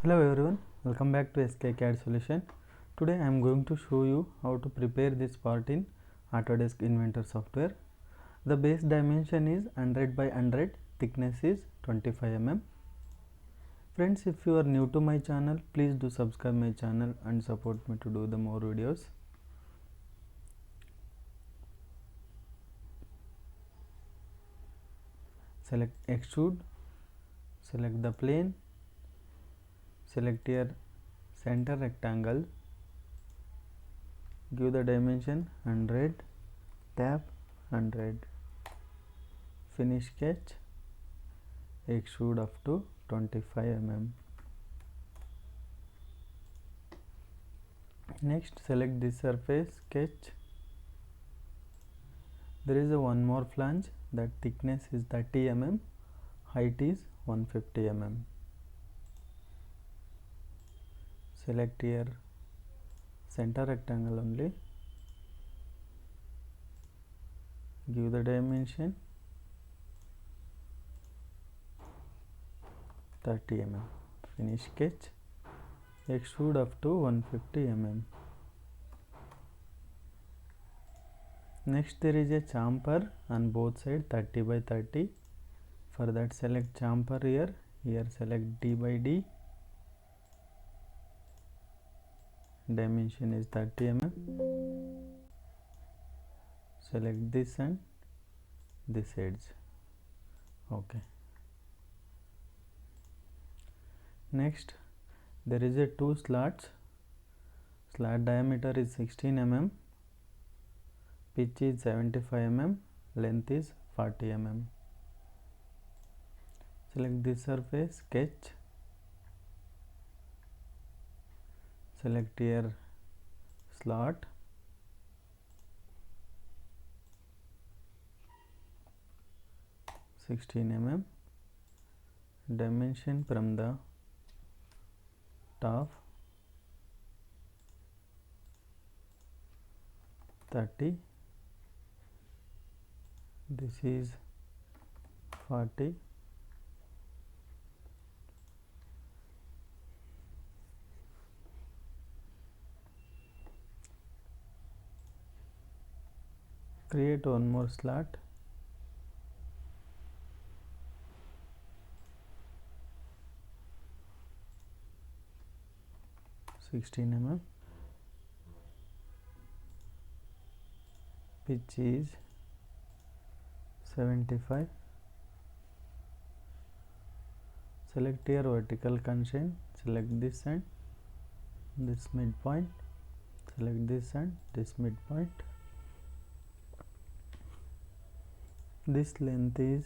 Hello everyone, welcome back to SK CAD Solution. Today I am going to show you how to prepare this part in Autodesk Inventor software. The base dimension is 100 by 100, thickness is 25 mm. Friends, if you are new to my channel, please do subscribe my channel and support me to do the more videos. Select extrude, select the plane, select your center rectangle, give the dimension 100, tap 100, finish sketch, extrude up to 25 mm. Next, select this surface, sketch. There is a one more flange, that thickness is 30 mm, height is 150 mm. Select here center rectangle only, give the dimension 30 mm, finish sketch, extrude up to 150 mm. Next, there is a chamfer on both sides 30 by 30. For that, select chamfer here select D by D, dimension is 30 mm. Select this and this edge. Okay. Next, there is a two slots. Slat diameter is 16 mm, pitch is 75 mm, length is 40 mm. Select this surface, sketch, select here slot, mm, dimension from the top 30, this is 40, create one more slot, mm, pitch is 75. Select here vertical constraint, select this and this midpoint, select this and this midpoint. This length is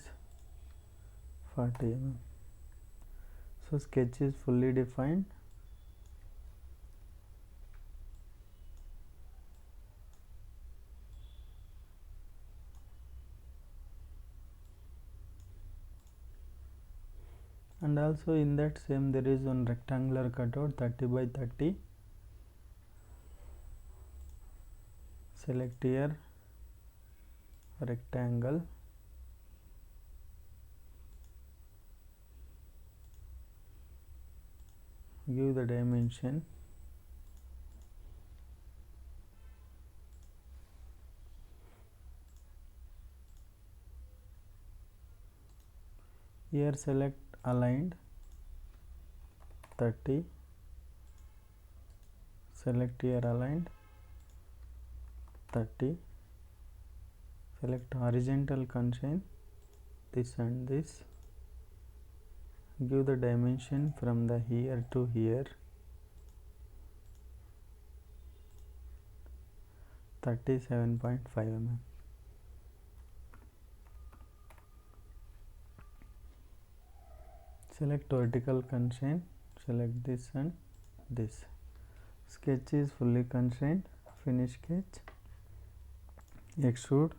40 mm. So sketch is fully defined. And also in that same there is one rectangular cutout 30 by 30. Select here rectangle, give the dimension here, select aligned 30, select here aligned 30, select horizontal constraint this and this, give the dimension from the here to here 37.5 mm. Select vertical constraint, select this and this. Sketch is fully constrained, finish sketch, extrude,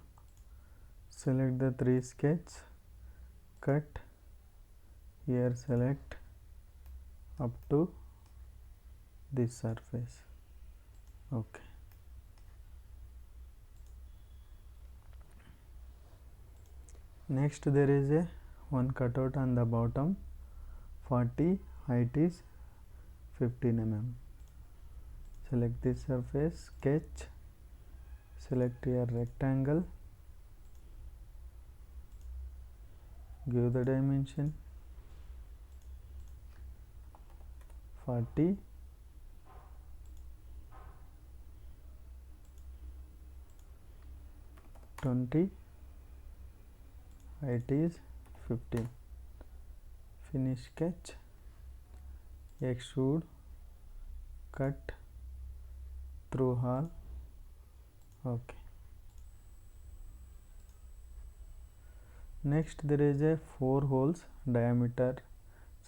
select the three sketch, cut, here select up to this surface. Okay. Next, there is a one cutout on the bottom 40, height is 15 mm. Select this surface, sketch, select here rectangle, give the dimension 40, height is 15. Finish sketch, extrude, cut, through hole. Okay. Next there is a 4 holes, diameter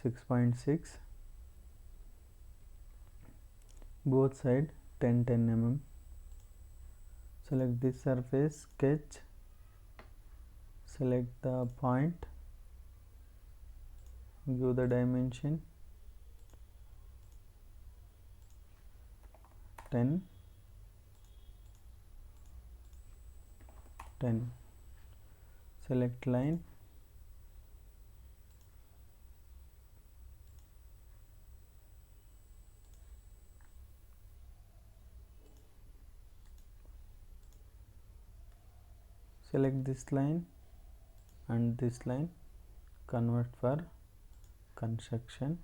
6.6, both side 10 mm. Select this surface, sketch, select the point, give the dimension 10, select line, select this line and this line, convert for construction.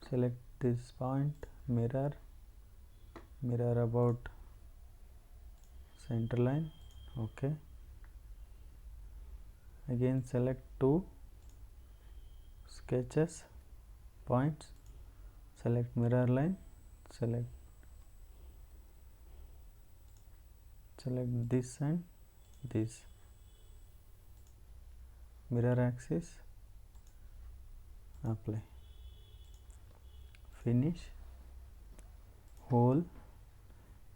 Select this point, mirror about center line. Okay. Again select 2 sketches, points, select mirror line, select this and this, mirror axis, apply. Finish. Hole,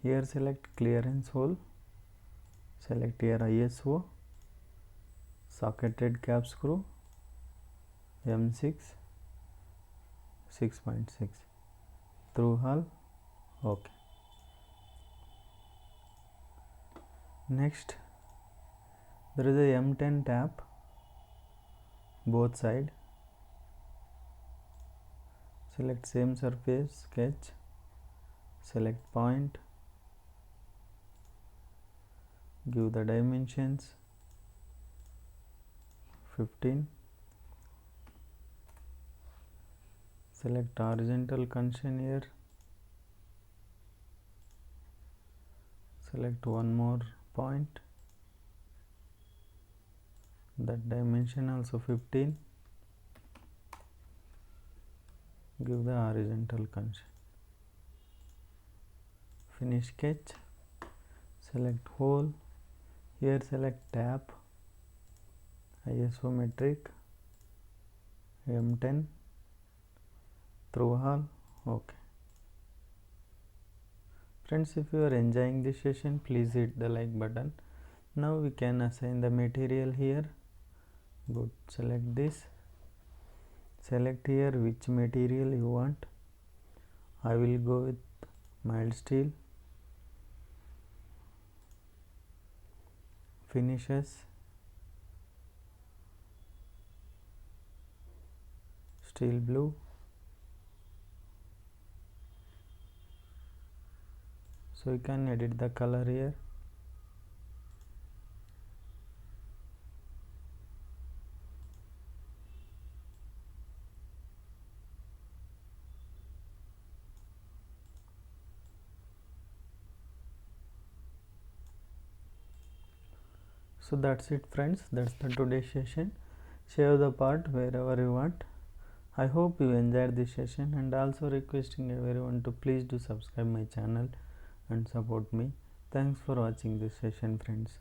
here select clearance hole, select here ISO, socketed cap screw, M6 6.6, through hole. Okay. Next there is a M10 tap, both side. Select same surface, sketch, select point, give the dimensions 15, select horizontal connection here, select one more point, that dimension also 15, give the horizontal connection. Finish sketch, select hole, here select tap, isometric, M10, through hole. Okay. Friends, if you are enjoying this session, please hit the like button. Now we can assign the material here. Good. Select this, select here which material you want. I will go with mild steel. Finishes, steel blue, so you can edit the color here. So that's it friends, that's the today's session. Save the part wherever you want. I hope you enjoyed this session, and also requesting everyone to please do subscribe my channel and support me. Thanks for watching this session friends.